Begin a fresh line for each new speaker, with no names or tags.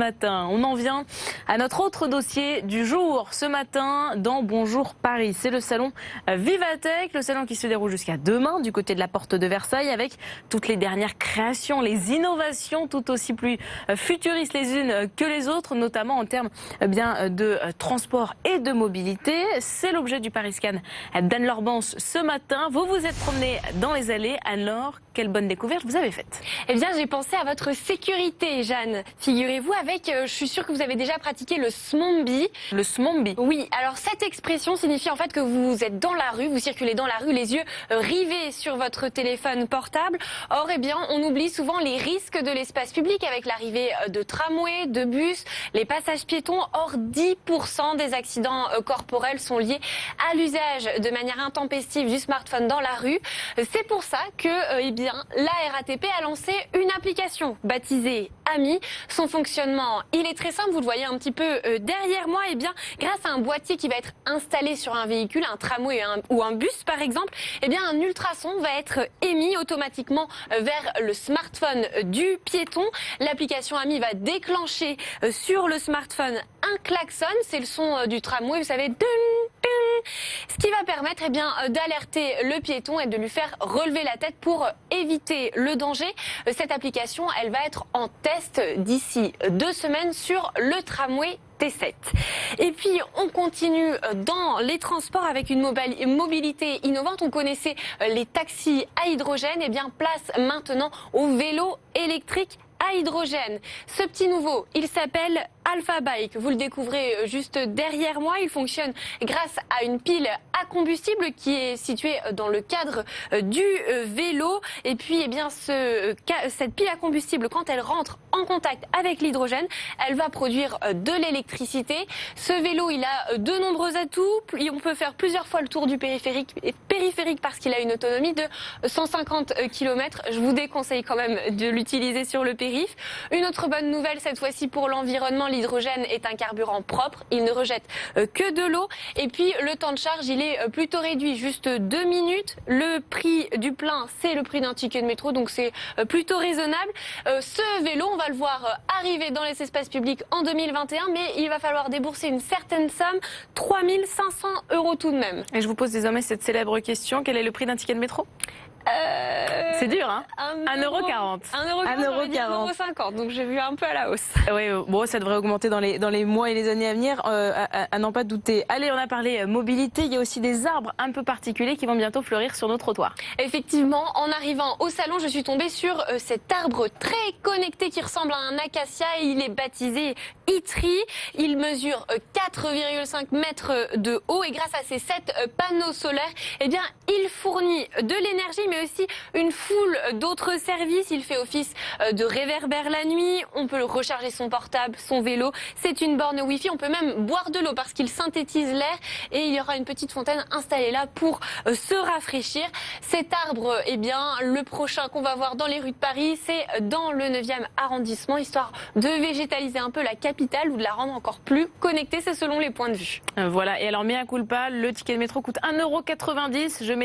Matin. On en vient à notre autre dossier du jour. Ce matin, dans Bonjour Paris, c'est le salon Vivatech, le salon qui se déroule jusqu'à demain du côté de la porte de Versailles avec toutes les dernières créations, les innovations tout aussi plus futuristes les unes que les autres, notamment en termes de transport et de mobilité. C'est l'objet du Pariscan d'Anne-Laure Bance ce matin. Vous vous êtes promené dans les allées. Anne-Laure, quelle bonne découverte vous avez faite?
Eh bien, j'ai pensé à votre sécurité, Jeanne. Figurez-vous, je suis sûre que vous avez déjà pratiqué le smombi.
Le smombi?
Oui, alors cette expression signifie en fait que vous êtes dans la rue, vous circulez dans la rue, les yeux rivés sur votre téléphone portable. Or, eh bien, on oublie souvent les risques de l'espace public avec l'arrivée de tramways, de bus, les passages piétons. Or, 10% des accidents corporels sont liés à l'usage de manière intempestive du smartphone dans la rue. C'est pour ça que, la RATP a lancé une application baptisée Ami. Son fonctionnement, il est très simple, vous le voyez un petit peu derrière moi. Eh bien, grâce à un boîtier qui va être installé sur un véhicule, un tramway ou un bus par exemple, eh bien un ultrason va être émis automatiquement vers le smartphone du piéton. L'application Ami va déclencher sur le smartphone un klaxon, c'est le son du tramway, vous savez, ce qui va permettre d'alerter le piéton et de lui faire relever la tête pour éviter le danger. Cette application, elle va être en test d'ici 2 semaines sur le tramway T7. Et puis on continue dans les transports avec une mobilité innovante. On connaissait les taxis à hydrogène, et bien place maintenant au vélo électrique à hydrogène. Ce petit nouveau, il s'appelle Alpha Bike. Vous le découvrez juste derrière moi. Il fonctionne grâce à une pile à combustible qui est située dans le cadre du vélo. Et puis, cette pile à combustible, quand elle rentre en contact avec l'hydrogène, elle va produire de l'électricité. Ce vélo, il a de nombreux atouts. On peut faire plusieurs fois le tour du périphérique parce qu'il a une autonomie de 150 km. Je vous déconseille quand même de l'utiliser sur le périph'. Une autre bonne nouvelle, cette fois-ci pour l'environnement, l'hydrogène est un carburant propre. Il ne rejette que de l'eau. Et puis, le temps de charge, il est plutôt réduit, juste 2 minutes. Le prix du plein, c'est le prix d'un ticket de métro, donc c'est plutôt raisonnable. Ce vélo, on va le voir arriver dans les espaces publics en 2021, mais il va falloir débourser une certaine somme, 3 500 € tout de même.
Et je vous pose désormais cette célèbre question, quel est le prix d'un ticket de métro? C'est dur, hein? 1,40 €.
1,50 €, donc j'ai vu un peu à la hausse.
Oui, bon, ça devrait augmenter dans les mois et les années à venir, à n'en pas douter. Allez, on a parlé mobilité, il y a aussi des arbres un peu particuliers qui vont bientôt fleurir sur nos trottoirs.
Effectivement, en arrivant au salon, je suis tombée sur cet arbre très connecté qui ressemble à un acacia. Il est baptisé ITRI. Il mesure 4,5 mètres de haut et grâce à ses 7 panneaux solaires, eh bien, il fournit de l'énergie mais aussi une foule d'autres services. Il fait office de réverbère la nuit, on peut recharger son portable, son vélo, c'est une borne Wi-Fi, on peut même boire de l'eau parce qu'il synthétise l'air et il y aura une petite fontaine installée là pour se rafraîchir. Cet arbre, eh bien, le prochain qu'on va voir dans les rues de Paris, c'est dans le 9e arrondissement, histoire de végétaliser un peu la capitale ou de la rendre encore plus connectée, c'est selon les points de vue.
Voilà, et alors mea culpa, le ticket de métro coûte 1,90 €.